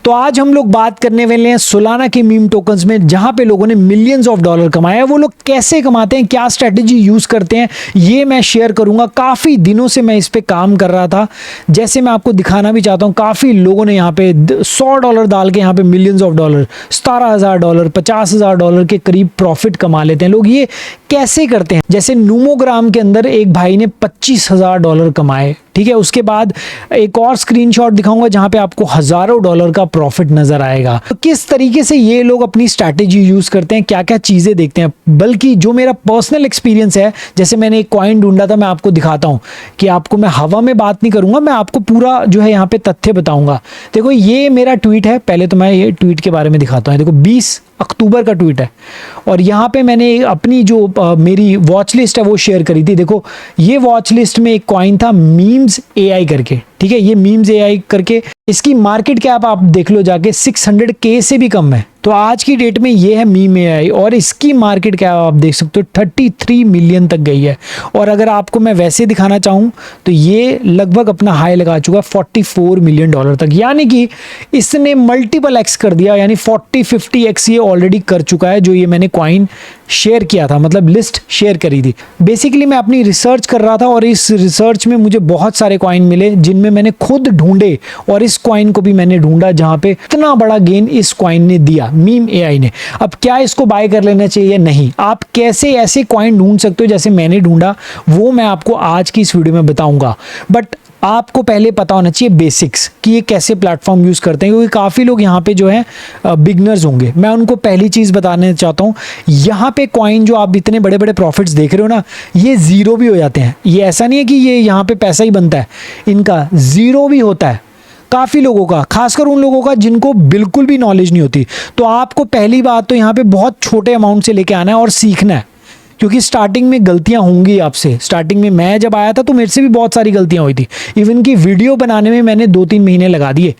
तो आज हम लोग बात करने वाले हैं सोलाना के मीम टोकन्स में, जहां पे लोगों ने मिलियंस ऑफ डॉलर कमाए हैं। वो लोग कैसे कमाते हैं, क्या स्ट्रेटेजी यूज करते हैं, ये मैं शेयर करूंगा। काफी दिनों से मैं इस पे काम कर रहा था, जैसे मैं आपको दिखाना भी चाहता हूं। काफी लोगों ने यहाँ पे $100 डाल के यहाँ पे मिलियंस ऑफ डॉलर, $17,000, $50,000 के करीब प्रॉफिट कमा लेते हैं लोग। ये कैसे करते हैं? जैसे नूमोग्राम के अंदर एक भाई ने $25,000 कमाए, ठीक है। उसके बाद एक और स्क्रीनशॉट दिखाऊंगा जहां पे आपको हजारों डॉलर का प्रॉफिट नजर आएगा। तो किस तरीके से ये लोग अपनी स्ट्रैटेजी यूज करते हैं, क्या क्या चीजें देखते हैं। बल्कि जो मेरा पर्सनल एक्सपीरियंस है, जैसे मैंने एक कॉइन ढूंढा था, मैं आपको दिखाता हूं कि आपको मैं हवा में बात नहीं करूंगा, मैं आपको पूरा जो है यहाँ पे तथ्य बताऊंगा। देखो ये मेरा ट्वीट है, पहले तो मैं ये ट्वीट के बारे में दिखाता हूँ। देखो 20 अक्टूबर का ट्वीट है और यहाँ पे मैंने अपनी जो मेरी वॉच लिस्ट है वो शेयर करी थी। देखो ये वॉच लिस्ट में एक कॉइन था मीम्स एआई करके, ठीक है। ये मीम्स एआई करके, इसकी मार्केट कैप आप देख लो जाके 600K से भी कम है। तो आज की डेट में ये है मीम एआई और इसकी मार्केट कैप आप देख सकते हो 33 मिलियन तक गई है। और अगर आपको मैं वैसे दिखाना चाहूँ तो ये लगभग अपना हाई लगा चुका है $44 मिलियन तक, यानी कि इसने मल्टीपल एक्स कर दिया, यानी 40-50x ये ऑलरेडी कर चुका है। जो ये मैंने कॉइन शेयर किया था, मतलब लिस्ट शेयर करी थी। बेसिकली मैं अपनी रिसर्च कर रहा था और इस रिसर्च में मुझे बहुत सारे कॉइन मिले जिनमें मैंने खुद ढूंढे, और इस कॉइन को भी मैंने ढूंढा जहां पे इतना बड़ा गेन इस कॉइन ने दिया, मीम एआई ने। अब क्या इसको बाय कर लेना चाहिए या नहीं, आप कैसे ऐसे कॉइन ढूंढ सकते हो जैसे मैंने ढूंढा, वो मैं आपको आज की इस वीडियो में बताऊंगा। बट आपको पहले पता होना चाहिए बेसिक्स कि ये कैसे प्लेटफॉर्म यूज करते हैं, क्योंकि काफी लोग यहाँ पे जो है बिगनर्स होंगे। मैं उनको पहली चीज बताने चाहता हूँ, यहाँ पे कॉइन जो आप इतने बड़े बड़े प्रॉफिट्स देख रहे हो ना, ये जीरो भी हो जाते हैं। ये ऐसा नहीं है कि ये यहाँ पे पैसा ही बनता है, इनका जीरो भी होता है काफ़ी लोगों का, खासकर उन लोगों का जिनको बिल्कुल भी नॉलेज नहीं होती। तो आपको पहली बात तो यहाँ पे बहुत छोटे अमाउंट से लेके आना है और सीखना है, क्योंकि स्टार्टिंग में गलतियां होंगी आपसे। स्टार्टिंग में मैं जब आया था तो मेरे से भी बहुत सारी गलतियां हुई थी। इवन की वीडियो बनाने में मैंने 2-3 महीने लगा दिए।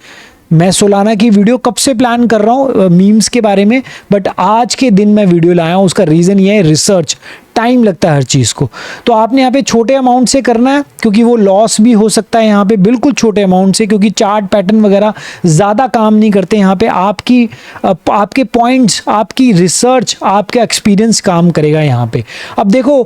मैं सोलाना की वीडियो कब से प्लान कर रहा हूँ मीम्स के बारे में, बट आज के दिन मैं वीडियो लाया हूँ। उसका रीज़न ये है, रिसर्च, टाइम लगता है हर चीज़ को। तो आपने यहाँ पे छोटे अमाउंट से करना है, क्योंकि वो लॉस भी हो सकता है यहाँ पे बिल्कुल छोटे अमाउंट से, क्योंकि चार्ट पैटर्न वगैरह ज़्यादा काम नहीं करते यहाँ पे। आपके पॉइंट्स, आपकी रिसर्च, आपका एक्सपीरियंस काम करेगा यहाँ पे। अब देखो,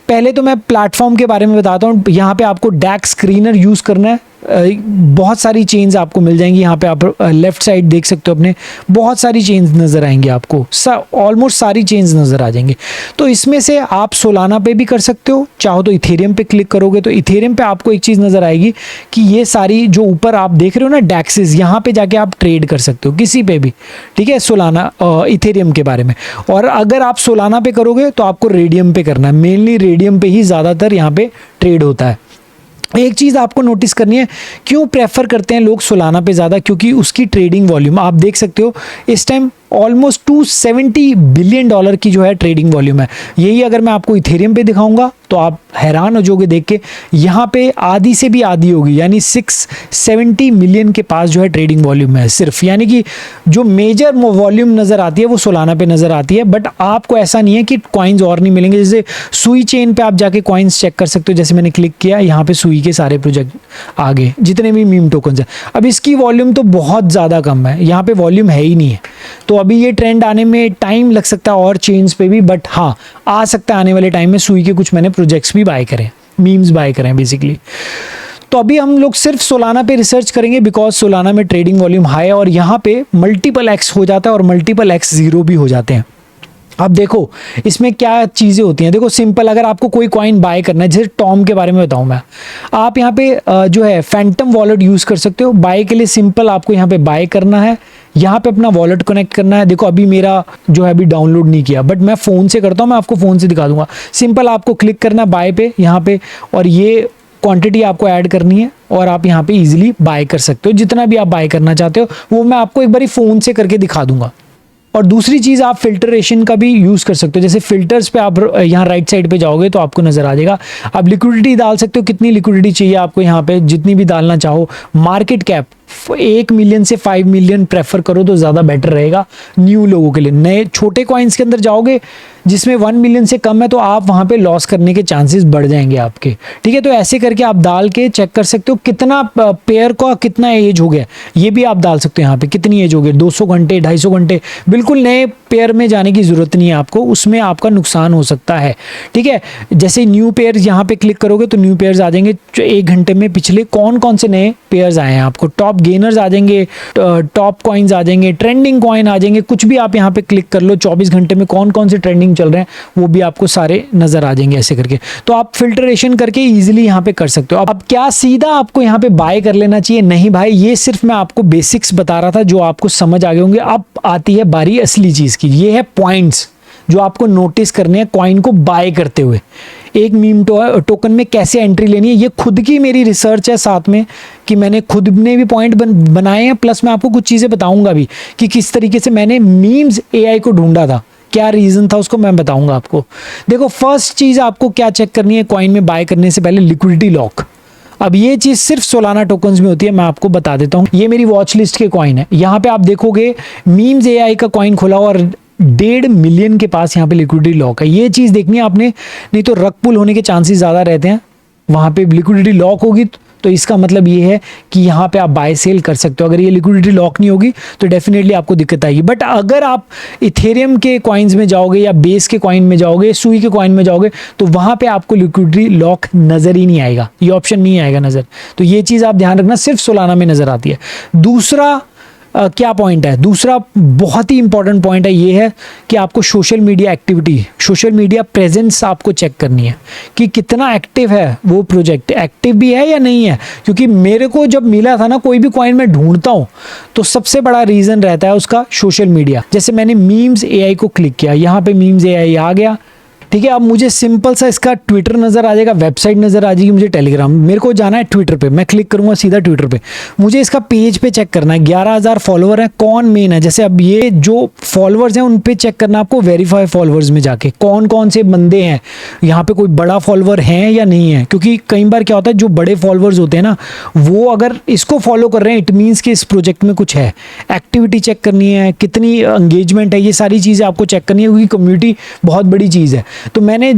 पहले तो मैं प्लेटफॉर्म के बारे में बताता हूँ। यहाँ पे आपको डैक्स स्क्रीनर यूज़ करना है। बहुत सारी चेन्स आपको मिल जाएंगी। यहाँ पे आप लेफ्ट साइड देख सकते हो अपने, बहुत सारी चेन्स नज़र आएंगी आपको, ऑलमोस्ट सारी चेन्स नज़र आ जाएंगी। तो इसमें से आप सोलाना पे भी कर सकते हो, चाहो तो इथेरियम पे क्लिक करोगे तो इथेरियम पे आपको एक चीज़ नज़र आएगी कि ये सारी जो ऊपर आप देख रहे हो ना डैक्सेस, यहाँ पे जाके आप ट्रेड कर सकते हो किसी पे भी, ठीक है, सोलाना इथेरियम के बारे में। और अगर आप सोलाना पे करोगे तो आपको रेडियम पे करना है। मेनली रेडियम पे ही ज़्यादातर यहाँ पे ट्रेड होता है। एक चीज़ आपको नोटिस करनी है, क्यों प्रेफर करते हैं लोग सोलाना पे ज़्यादा, क्योंकि उसकी ट्रेडिंग वॉल्यूम आप देख सकते हो इस टाइम ऑलमोस्ट $270 बिलियन की जो है ट्रेडिंग वॉल्यूम है। यही अगर मैं आपको इथेरियम पे दिखाऊंगा तो आप हैरान हो जाओगे देख के, यहाँ पे आधी से भी आधी होगी, यानी 670 मिलियन के पास जो है ट्रेडिंग वॉल्यूम है सिर्फ। यानी कि जो मेजर वॉल्यूम नज़र आती है वो सोलाना पे नज़र आती है। बट आपको ऐसा नहीं है कि कॉइन्स और नहीं मिलेंगे। जैसे सुई चेन पे आप जाके कॉइन्स चेक कर सकते हो, जैसे मैंने क्लिक किया, यहाँ पे सुई के सारे प्रोजेक्ट आगे जितने भी मीम टोकन्स हैं। अब इसकी वॉल्यूम तो बहुत ज़्यादा कम है, यहाँ पे वॉल्यूम है ही नहीं है। तो अभी ये ट्रेंड आने में टाइम लग सकता है और चेन्स पे भी, बट हाँ आ सकता है आने वाले टाइम में। सुई के कुछ मैंने प्रोजेक्ट्स भी बाय करें, मीम्स बाय करें बेसिकली। तो अभी हम लोग सिर्फ सोलाना पे रिसर्च करेंगे, बिकॉज सोलाना में ट्रेडिंग वॉल्यूम हाई है और यहाँ पे मल्टीपल एक्स हो जाता है और मल्टीपल एक्स जीरो भी हो जाते हैं। अब देखो इसमें क्या चीज़ें होती हैं। देखो सिंपल, अगर आपको कोई कॉइन बाय करना है, जैसे टॉम के बारे में बताऊं मैं, आप यहाँ पे जो है फैंटम वॉलेट यूज़ कर सकते हो बाय के लिए। सिंपल आपको यहाँ पे बाय करना है, यहाँ पे अपना वॉलेट कनेक्ट करना है। देखो अभी मेरा जो है अभी डाउनलोड नहीं किया, बट मैं फ़ोन से करता हूँ, मैं आपको फ़ोन से दिखा दूंगा। सिंपल आपको क्लिक करना बाय पे यहाँ पे, और ये क्वांटिटी आपको ऐड करनी है और आप यहाँ पे इजीली बाय कर सकते हो जितना भी आप बाय करना चाहते हो। वो मैं आपको एक बारी फ़ोन से करके दिखा दूंगा। और दूसरी चीज़, आप फिल्टरेशन का भी यूज़ कर सकते हो। जैसे फिल्टर्स पे आप यहाँ राइट साइड पे जाओगे तो आपको नज़र आ जाएगा, आप लिक्विडिटी डाल सकते हो, कितनी लिक्विडिटी चाहिए आपको यहाँ पे, जितनी भी डालना चाहो। मार्केट कैप 1 मिलियन से 5 मिलियन प्रेफर करो तो ज़्यादा बेटर रहेगा न्यू लोगों के लिए। नए छोटे कॉइन्स के अंदर जाओगे जिसमें 1 मिलियन से कम है तो आप वहाँ पे लॉस करने के चांसेस बढ़ जाएंगे आपके, ठीक है। तो ऐसे करके आप डाल के चेक कर सकते हो कितना पेयर का कितना एज हो गया, ये भी आप डाल सकते हो यहाँ पे कितनी एज हो गई, 200 घंटे 250 घंटे। बिल्कुल नए पेयर में जाने की ज़रूरत नहीं है आपको, उसमें आपका नुकसान हो सकता है, ठीक है। जैसे न्यू पेयर यहाँ पे क्लिक करोगे तो न्यू पेयर्स आ जाएंगे, 1 घंटे में पिछले कौन कौन से नए पेयर्स आए हैं आपको, टॉप गेनर्स आ जाएंगे, टॉप कॉइन्स आ जाएंगे, ट्रेंडिंग कॉइन आ जाएंगे, कुछ भी आप यहाँ पे क्लिक कर लो 24 घंटे में कौन कौन से ट्रेंडिंग चल रहे हैं वो भी आपको सारे नजर आ जाएंगे ऐसे करके। तो आप फिल्ट्रेशन करके इजीली यहाँ पे कर सकते हो। अब क्या सीधा आपको यहाँ पे बाय कर लेना चाहिए? नहीं भाई, ये सिर्फ मैं आपको बेसिक्स बता रहा था जो आपको समझ आ गए होंगे। अब आती है बारी असली चीज की, ये है पॉइंट्स जो आपको नोटिस करने हैं कॉइन को बाय करते हुए। एक मीम टोकन में कैसे एंट्री लेनी है, ये खुद की मेरी रिसर्च है साथ में, कि मैंने खुद ने भी पॉइंट बनाए हैं, प्लस मैं आपको कुछ चीज़ें बताऊंगा भी कि किस तरीके से मैंने मीम्स एआई को ढूंढा था, क्या रीज़न था उसको मैं बताऊंगा आपको। देखो, फर्स्ट चीज़ आपको क्या चेक करनी है कॉइन में बाय करने से पहले, लिक्विडिटी लॉक। अब ये चीज़ सिर्फ सोलाना टोकन्स में होती है, मैं आपको बता देता हूँ। ये मेरी वॉच लिस्ट के कॉइन है, यहाँ पे आप देखोगे मीम्स एआई का कॉइन खुला और 1.5 मिलियन के पास यहाँ पे लिक्विडिटी लॉक है। ये चीज़ देखनी है आपने, नहीं तो रग पुल होने के चांसेस ज़्यादा रहते हैं। वहाँ पे लिक्विडिटी लॉक होगी तो इसका मतलब ये है कि यहाँ पे आप बाय सेल कर सकते हो। अगर ये लिक्विडिटी लॉक नहीं होगी तो डेफिनेटली आपको दिक्कत आएगी। बट अगर आप इथेरियम के कॉइन्स में जाओगे या बेस के कॉइन में जाओगे, सुई के कॉइन में जाओगे, तो वहाँ पे आपको लिक्विडिटी लॉक नज़र ही नहीं आएगा, ये ऑप्शन नहीं आएगा नज़र। तो ये चीज़ आप ध्यान रखना, सिर्फ सोलाना में नज़र आती है। दूसरा क्या पॉइंट है, दूसरा बहुत ही इंपॉर्टेंट पॉइंट है, ये है कि आपको social media activity, social media presence आपको चेक करनी है कि कितना एक्टिव है वो प्रोजेक्ट, एक्टिव भी है या नहीं है। क्योंकि मेरे को जब मिला था ना, कोई भी कॉइन में ढूंढता हूँ तो सबसे बड़ा रीज़न रहता है उसका सोशल मीडिया। जैसे मैंने मीम्स एआई को क्लिक किया, यहाँ पे मीम्स एआई आ गया, ठीक है। अब मुझे सिंपल सा इसका ट्विटर नज़र आ जाएगा, वेबसाइट नज़र आ जाएगी, मुझे टेलीग्राम, मेरे को जाना है ट्विटर पे, मैं क्लिक करूंगा सीधा ट्विटर पे। मुझे इसका पेज पे चेक करना है, 11,000 फॉलोवर हैं, कौन मेन है। जैसे अब ये जो फॉलोअर्स हैं उन पे चेक करना आपको, वेरीफाई फॉलोअर्स में जाके कौन कौन से बंदे हैं, यहाँ पे कोई बड़ा फॉलोअर है या नहीं है। क्योंकि कई बार क्या होता है, जो बड़े फॉलोअर्स होते हैं ना, वो अगर इसको फॉलो कर रहे हैं इट मीन्स कि इस प्रोजेक्ट में कुछ है। एक्टिविटी चेक करनी है, कितनी एंगेजमेंट है, ये सारी चीज़ें आपको चेक करनी है, क्योंकि कम्युनिटी बहुत बड़ी चीज़ है। तो मैंने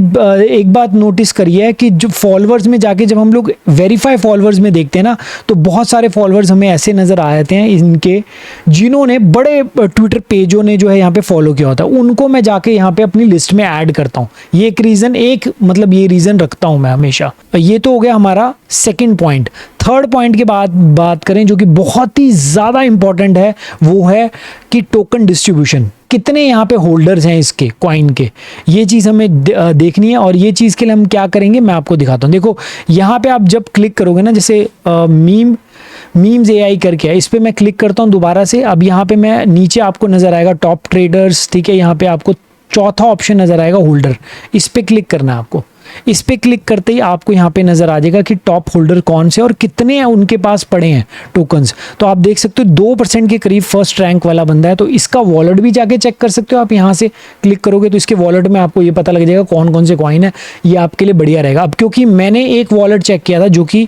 एक बात नोटिस करी है कि जो फॉलोअर्स में जाके जब हम लोग वेरीफाई फॉलोअर्स में देखते हैं ना, तो बहुत सारे फॉलोअर्स हमें ऐसे नज़र आ जाते हैं इनके, जिन्होंने बड़े ट्विटर पेजों ने जो है यहाँ पे फॉलो किया होता है, उनको मैं जाके यहाँ पे अपनी लिस्ट में ऐड करता हूँ। ये एक रीज़न, एक मतलब ये रीज़न रखता हूँ मैं हमेशा। ये तो हो गया हमारा सेकेंड पॉइंट। थर्ड पॉइंट की बात करें जो कि बहुत ही ज़्यादा इंपॉर्टेंट है, वो है कि टोकन डिस्ट्रीब्यूशन, कितने यहाँ पे होल्डर्स हैं इसके कॉइन के, ये चीज़ हमें देखनी है। और ये चीज़ के लिए हम क्या करेंगे मैं आपको दिखाता हूँ। देखो यहाँ पे आप जब क्लिक करोगे ना, जैसे मीम्स एआई करके है, इस पर मैं क्लिक करता हूँ दोबारा से। अब यहाँ पे मैं नीचे आपको नज़र आएगा टॉप ट्रेडर्स, ठीक है। यहाँ पे आपको चौथा ऑप्शन नज़र आएगा होल्डर, इस पर क्लिक करना है आपको। इस पे क्लिक करते ही आपको यहाँ पे नज़र आ जाएगा कि टॉप होल्डर कौन से और कितने हैं उनके पास पड़े हैं टोकन्स। तो आप देख सकते हो 2% के करीब फर्स्ट रैंक वाला बंदा है। तो इसका वॉलेट भी जाके चेक कर सकते हो आप, यहाँ से क्लिक करोगे तो इसके वॉलेट में आपको ये पता लग जाएगा कौन कौन से कॉइन है। ये आपके लिए बढ़िया रहेगा। अब क्योंकि मैंने एक वॉलेट चेक किया था जो कि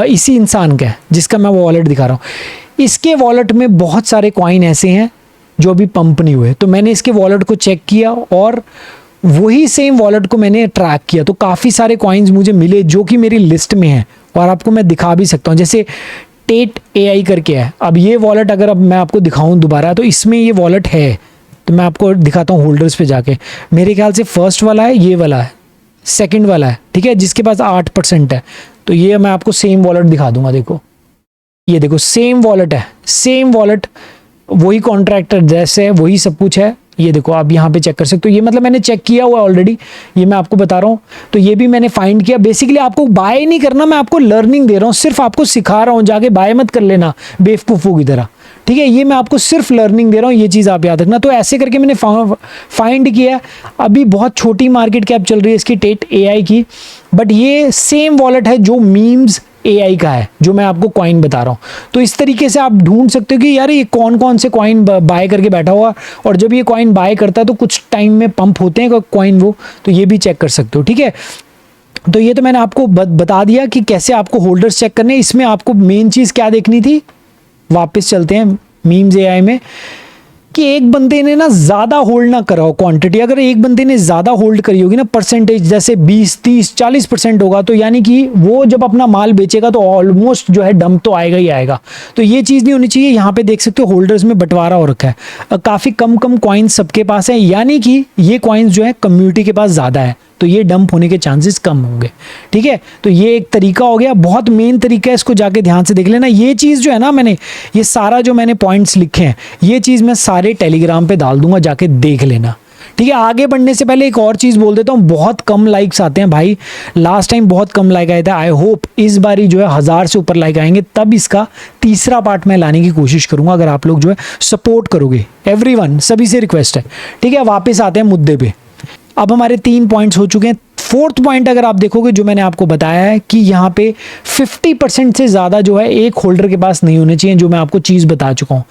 इसी इंसान का है, जिसका मैं वॉलेट दिखा रहा हूँ, इसके वॉलेट में बहुत सारे कॉइन ऐसे हैं जो अभी पंप नहीं हुए। तो मैंने इसके वॉलेट को चेक किया और वही सेम वॉलेट को मैंने ट्रैक किया, तो काफ़ी सारे कॉइन्स मुझे मिले जो कि मेरी लिस्ट में है और आपको मैं दिखा भी सकता हूँ। जैसे टेट एआई करके है। अब ये वॉलेट अगर अब मैं आपको दिखाऊं दोबारा, तो इसमें ये वॉलेट है, तो मैं आपको दिखाता हूँ होल्डर्स पे जाके। मेरे ख्याल से फर्स्ट वाला है, ये वाला है, सेकंड वाला है, ठीक है, जिसके पास 8% है। तो ये मैं आपको सेम वॉलेट दिखा दूंगा। देखो ये देखो सेम वॉलेट है, सेम वॉलेट, वही कॉन्ट्रैक्ट एड्रेस है, वही सब कुछ है। ये देखो आप यहाँ पे चेक कर सकते हो। ये मतलब मैंने चेक किया हुआ ऑलरेडी, ये मैं आपको बता रहा हूँ। तो ये भी मैंने फाइंड किया। बेसिकली आपको बाय नहीं करना, मैं आपको लर्निंग दे रहा हूँ, सिर्फ आपको सिखा रहा हूँ, जाके बाय मत कर लेना बेवकूफ़ों की तरह, ठीक है। ये मैं आपको सिर्फ लर्निंग दे रहा हूँ, ये चीज़ आप याद रखना। तो ऐसे करके मैंने फाइंड किया। अभी बहुत छोटी मार्केट कैप चल रही है इसकी टेट एआई की, बट ये सेम वॉलेट है जो मीम्स एआई का है, जो मैं आपको कॉइन बता रहा हूँ। तो इस तरीके से आप ढूंढ सकते हो कि यार ये कौन कौन से कॉइन बाय करके बैठा हुआ, और जब ये कॉइन बाय करता है तो कुछ टाइम में पंप होते हैं कॉइन वो, तो ये भी चेक कर सकते हो, ठीक है। तो ये तो मैंने आपको बता दिया कि कैसे आपको होल्डर्स चेक करने। इसमें आपको मेन चीज़ क्या देखनी थी, वापस चलते हैं मीम्स एआई में, कि एक बंदे ने ना ज़्यादा होल्ड ना करा हो क्वांटिटी। अगर एक बंदे ने ज़्यादा होल्ड करी होगी ना, परसेंटेज जैसे 20, 30, 40% होगा, तो यानी कि वो जब अपना माल बेचेगा तो ऑलमोस्ट जो है डंप तो आएगा ही आएगा। तो ये चीज़ नहीं होनी चाहिए। यहाँ पे देख सकते हो होल्डर्स में बंटवारा हो रखा है, काफ़ी कम कम कॉइन्स सबके पास है, यानी कि ये कॉइन्स जो है कम्युनिटी के पास ज़्यादा है, तो ये डंप होने के चांसेस कम होंगे। ठीक है, तो ये एक तरीका हो गया, बहुत मेन तरीका है, इसको जाके ध्यान से देख लेना। ये चीज़ जो है ना, मैंने ये सारा जो मैंने पॉइंट्स लिखे हैं, ये चीज़ मैं सारे टेलीग्राम पे डाल दूंगा, जाके देख लेना। ठीक है, आगे बढ़ने से पहले एक और चीज़ बोल देता हूँ, बहुत कम लाइक्स आते हैं भाई, लास्ट टाइम बहुत कम लाइक आए थे। आई होप इस बारी जो है 1000 से ऊपर लाइक आएंगे, तब इसका तीसरा पार्ट मैं लाने की कोशिश करूंगा, अगर आप लोग जो है सपोर्ट करोगे। एवरीवन, सभी से रिक्वेस्ट है। ठीक है, वापस आते हैं मुद्दे पे। अब हमारे 3 पॉइंट्स हो चुके हैं। फोर्थ पॉइंट अगर आप देखोगे, जो मैंने आपको बताया है कि यहाँ पे 50% से ज़्यादा जो है एक होल्डर के पास नहीं होने चाहिए, जो मैं आपको चीज़ बता चुका हूँ।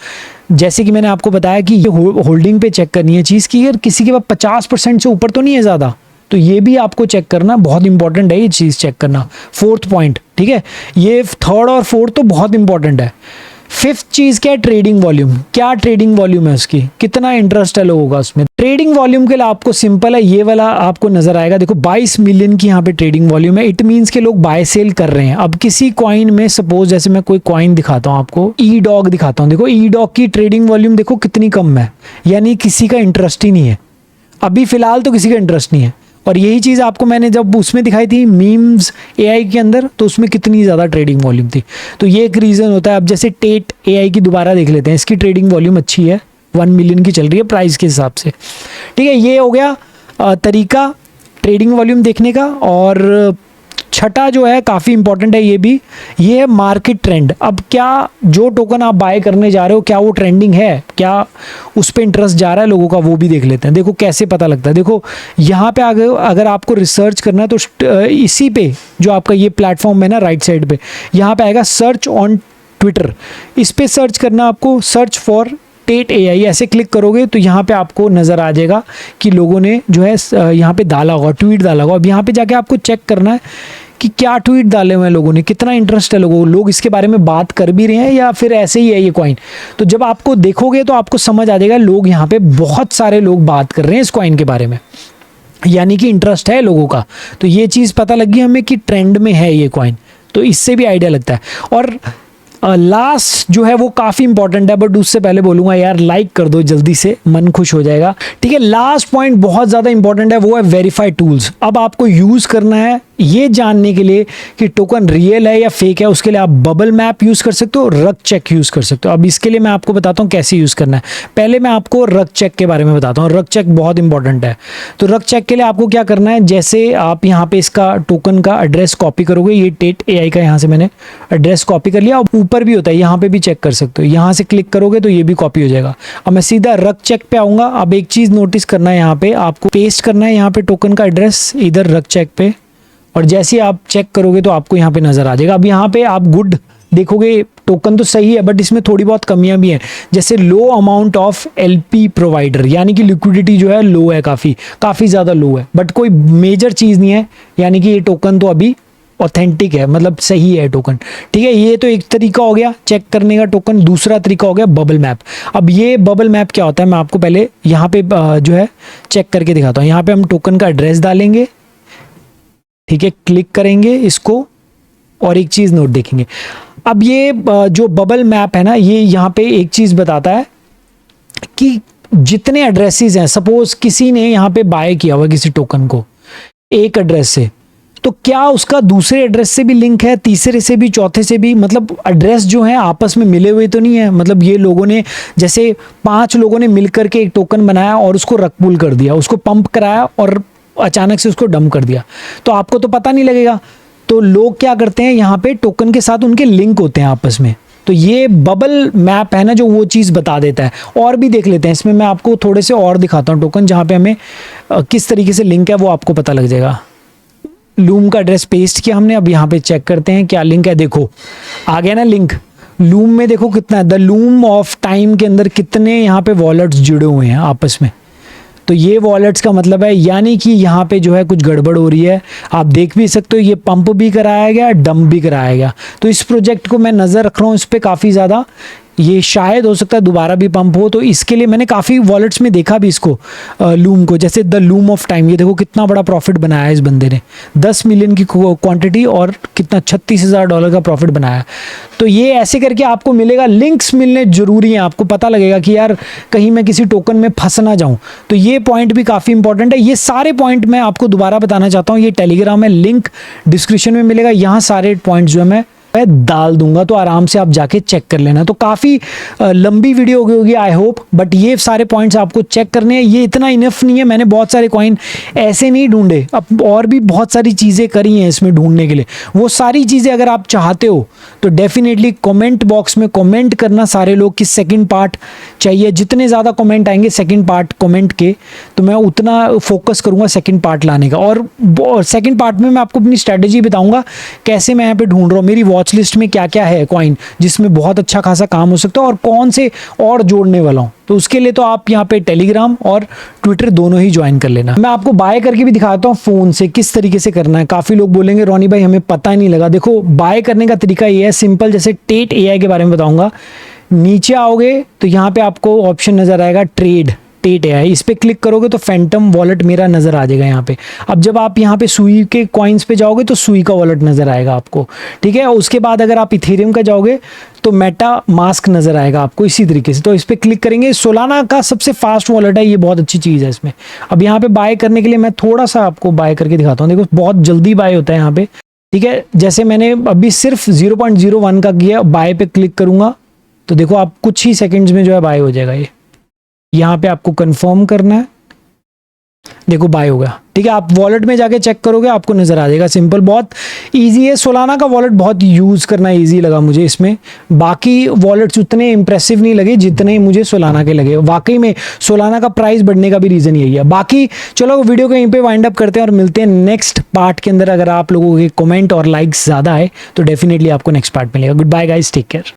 जैसे कि मैंने आपको बताया कि ये होल्डिंग पे चेक करनी है चीज़ की, अगर किसी के पास 50% से ऊपर तो नहीं है ज़्यादा, तो ये भी आपको चेक करना बहुत इंपॉर्टेंट है, ये चीज़ चेक करना। फोर्थ पॉइंट, ठीक है, ये थर्ड और फोर्थ तो बहुत इंपॉर्टेंट है। फिफ्थ चीज क्या है, ट्रेडिंग वॉल्यूम। क्या ट्रेडिंग वॉल्यूम है उसकी, कितना इंटरेस्ट है लोगों का उसमें। ट्रेडिंग वॉल्यूम के लिए आपको सिंपल है, ये वाला आपको नजर आएगा, देखो 22 मिलियन की यहाँ पे ट्रेडिंग वॉल्यूम है। इट मींस के लोग बाय सेल कर रहे हैं। अब किसी कॉइन में सपोज, जैसे मैं कोई कॉइन दिखाता हूँ आपको, ई डॉग दिखाता हूँ, देखो ई डॉग की ट्रेडिंग वॉल्यूम देखो कितनी कम है, यानी किसी का इंटरेस्ट ही नहीं है अभी फिलहाल, तो किसी का इंटरेस्ट नहीं है। और यही चीज़ आपको मैंने जब उसमें दिखाई थी मीम्स एआई के अंदर, तो उसमें कितनी ज़्यादा ट्रेडिंग वॉल्यूम थी। तो ये एक रीज़न होता है। अब जैसे टेट एआई की दोबारा देख लेते हैं, इसकी ट्रेडिंग वॉल्यूम अच्छी है, 1 मिलियन की चल रही है प्राइस के हिसाब से। ठीक है, ये हो गया तरीका ट्रेडिंग वॉल्यूम देखने का। और छठा जो है काफ़ी इंपॉर्टेंट है ये भी, ये है मार्केट ट्रेंड। अब क्या जो टोकन आप बाय करने जा रहे हो, क्या वो ट्रेंडिंग है, क्या उस पर इंटरेस्ट जा रहा है लोगों का, वो भी देख लेते हैं। देखो कैसे पता लगता है, देखो यहाँ पे आगे अगर आपको रिसर्च करना है तो इसी पे जो आपका ये प्लेटफॉर्म है ना, राइट साइड पे यहाँ पे आएगा सर्च ऑन ट्विटर, इस पे सर्च करना आपको, सर्च फॉर टेट एआई, ऐसे क्लिक करोगे तो यहाँ पे आपको नज़र आ जाएगा कि लोगों ने जो है यहाँ पे डाला होगा, ट्वीट डाला होगा। अब यहाँ पे जाके आपको चेक करना है कि क्या ट्वीट डाले हुए हैं लोगों ने, कितना इंटरेस्ट है लोगों को, लोग इसके बारे में बात कर भी रहे हैं या फिर ऐसे ही है ये कॉइन। तो जब आपको देखोगे तो आपको समझ आ जाएगा लोग यहाँ पे बहुत सारे लोग बात कर रहे हैं इस कॉइन के बारे में, यानी कि इंटरेस्ट है लोगों का। तो ये चीज़ पता लगी हमें कि ट्रेंड में है ये कॉइन, तो इससे भी आइडिया लगता है। और लास्ट जो है वो काफ़ी इंपॉर्टेंट है, बट उससे पहले बोलूँगा यार लाइक कर दो जल्दी से, मन खुश हो जाएगा। ठीक है, लास्ट पॉइंट बहुत ज़्यादा इंपॉर्टेंट है, वो है वेरीफाइड टूल्स। अब आपको यूज़ करना है ये जानने के लिए कि टोकन रियल है या फेक है, उसके लिए आप बबल मैप यूज़ कर सकते हो, रग चेक यूज़ कर सकते हो। अब इसके लिए मैं आपको बताता हूँ कैसे यूज़ करना है। पहले मैं आपको रग चेक के बारे में बताता हूँ, रग चेक बहुत इंपॉर्टेंट है। तो रग चेक के लिए आपको क्या करना है, जैसे आप यहाँ पे इसका टोकन का एड्रेस कॉपी करोगे, ये टेट एआई का यहाँ से मैंने एड्रेस कॉपी कर लिया। अब ऊपर भी होता है, यहाँ पे भी चेक कर सकते हो, यहाँ से क्लिक करोगे तो ये भी कॉपी हो जाएगा। अब मैं सीधा रग चेक पे आऊँगा। अब एक चीज़ नोटिस करना है, यहाँ पे आपको पेस्ट करना है यहाँ पे टोकन का एड्रेस इधर रग चेक पे, और जैसे आप चेक करोगे तो आपको यहाँ पे नजर आ जाएगा। अब यहाँ पे आप गुड देखोगे, टोकन तो सही है बट इसमें थोड़ी बहुत कमियां भी हैं, जैसे लो अमाउंट ऑफ एलपी प्रोवाइडर, यानी कि लिक्विडिटी जो है लो है, काफ़ी ज़्यादा लो है, बट कोई मेजर चीज़ नहीं है, यानी कि ये टोकन तो अभी ऑथेंटिक है, मतलब सही है टोकन। ठीक है, ये तो एक तरीका हो गया चेक करने का टोकन। दूसरा तरीका हो गया बबल मैप। अब ये बबल मैप क्या होता है, मैं आपको पहले यहाँ पे जो है चेक करके दिखाता हूँ। यहाँ पे हम टोकन का एड्रेस डालेंगे, ठीक है, क्लिक करेंगे इसको, और एक चीज़ नोट देखेंगे। अब ये जो बबल मैप है ना, ये यहाँ पे एक चीज़ बताता है कि जितने एड्रेसेस हैं, सपोज किसी ने यहाँ पे बाय किया हुआ किसी टोकन को एक एड्रेस से, तो क्या उसका दूसरे एड्रेस से भी लिंक है, तीसरे से भी, चौथे से भी, मतलब एड्रेस जो है आपस में मिले हुए तो नहीं है। मतलब ये लोगों ने, जैसे 5 लोगों ने मिलकर के एक टोकन बनाया और उसको रकपुल कर दिया, उसको पंप कराया और अचानक से उसको डंप कर दिया, तो आपको तो पता नहीं लगेगा। तो लोग क्या करते हैं, यहाँ पे टोकन के साथ उनके लिंक होते हैं आपस में। तो ये बबल मैप है ना, जो वो चीज़ बता देता है। और भी देख लेते हैं, इसमें मैं आपको थोड़े से और दिखाता हूँ टोकन, जहाँ पे हमें किस तरीके से लिंक है वो आपको पता लग जाएगा। लूम का एड्रेस पेस्ट किया हमने, अब यहाँ पे चेक करते हैं क्या लिंक है। देखो आ गया ना लिंक, लूम में देखो कितना है, द लूम ऑफ टाइम के अंदर कितने यहाँ पे वॉलेट्स जुड़े हुए हैं आपस में। तो ये वॉलेट्स का मतलब है, यानी कि यहाँ पे जो है कुछ गड़बड़ हो रही है। आप देख भी सकते हो ये पंप भी कराया गया, डंप भी कराया गया। तो इस प्रोजेक्ट को मैं नज़र रख रहा हूँ इस पर काफ़ी ज़्यादा, ये शायद हो सकता है दोबारा भी पंप हो। तो इसके लिए मैंने काफ़ी वॉलेट्स में देखा भी इसको, लूम को, जैसे द लूम ऑफ टाइम। ये देखो कितना बड़ा प्रॉफिट बनाया है इस बंदे ने, 10 मिलियन की क्वांटिटी और कितना $36,000 का प्रॉफिट बनाया। तो ये ऐसे करके आपको मिलेगा। लिंक्स मिलने ज़रूरी हैं, आपको पता लगेगा कि यार कहीं मैं किसी टोकन में फंस ना जाऊँ। तो ये पॉइंट भी काफ़ी इंपॉर्टेंट है। ये सारे पॉइंट मैं आपको दोबारा बताना चाहता हूँ। ये टेलीग्राम में लिंक डिस्क्रिप्शन में मिलेगा, यहाँ सारे पॉइंट जो है मैं डाल दूंगा, तो आराम से आप जाके चेक कर लेना। तो काफ़ी लंबी वीडियो हो गई होगी आई होप, बट ये सारे पॉइंट्स आपको चेक करने हैं। ये इतना इनफ नहीं है, मैंने बहुत सारे कॉइन ऐसे नहीं ढूंढे, अब और भी बहुत सारी चीज़ें करी हैं इसमें ढूंढने के लिए। वो सारी चीज़ें अगर आप चाहते हो तो डेफिनेटली कमेंट बॉक्स में कमेंट करना सारे लोग कि सेकंड पार्ट चाहिए। जितने ज़्यादा कमेंट आएंगे सेकंड पार्ट कमेंट के, तो मैं उतना फोकस करूँगा सेकंड पार्ट लाने का। और सेकंड पार्ट में मैं आपको अपनी स्ट्रैटेजी बताऊँगा कैसे मैं यहाँ पे ढूंढ रहा हूँ, मेरी वॉच लिस्ट में क्या क्या है कॉइन जिसमें बहुत अच्छा खासा काम हो सकता है और कौन से और जोड़ने वाला हूं। तो उसके लिए तो आप यहाँ पे टेलीग्राम और ट्विटर दोनों ही ज्वाइन कर लेना। मैं आपको बाय करके भी दिखाता हूँ फोन से किस तरीके से करना है। काफी लोग बोलेंगे रोनी भाई हमें पता ही नहीं लगा। देखो बाय करने का तरीका ये है सिंपल, जैसे टेट एआई के बारे में बताऊंगा। नीचे आओगे तो यहाँ पे आपको ऑप्शन नजर आएगा ट्रेड, टेट है, इस पे क्लिक करोगे तो फैंटम वॉलेट मेरा नजर आ जाएगा यहाँ पे। अब जब आप यहाँ पे सुई के कॉइन्स पे जाओगे तो सुई का वॉलेट नजर आएगा आपको, ठीक है। उसके बाद अगर आप इथेरियम का जाओगे तो मेटा मास्क नजर आएगा आपको इसी तरीके से। तो इस पे क्लिक करेंगे। सोलाना का सबसे फास्ट वॉलेट है, ये बहुत अच्छी चीज़ है इसमें। अब यहाँ पे बाय करने के लिए मैं थोड़ा सा आपको बाय करके दिखाता हूँ। देखो बहुत जल्दी बाय होता है यहाँ पे, ठीक है। जैसे मैंने अभी सिर्फ 0.01 का किया, बाय पे क्लिक करूंगा तो देखो आप कुछ ही सेकंड्स में जो है बाय हो जाएगा। ये यहाँ पे आपको कंफर्म करना है, देखो बाय हो गया, ठीक है। आप वॉलेट में जाके चेक करोगे आपको नजर आ जाएगा। सिंपल, बहुत इजी है। सोलाना का वॉलेट बहुत यूज करना इजी लगा मुझे इसमें। बाकी वॉलेट्स उतने इंप्रेसिव नहीं लगे जितने मुझे सोलाना के लगे। वाकई में सोलाना का प्राइस बढ़ने का भी रीजन यही है। बाकी चलो वीडियो को यहीं पे वाइंड अप करते हैं और मिलते हैं नेक्स्ट पार्ट के अंदर। अगर आप लोगों के कमेंट और लाइक्स ज्यादा है तो डेफिनेटली आपको नेक्स्ट पार्ट मिलेगा। Good bye guys, take care.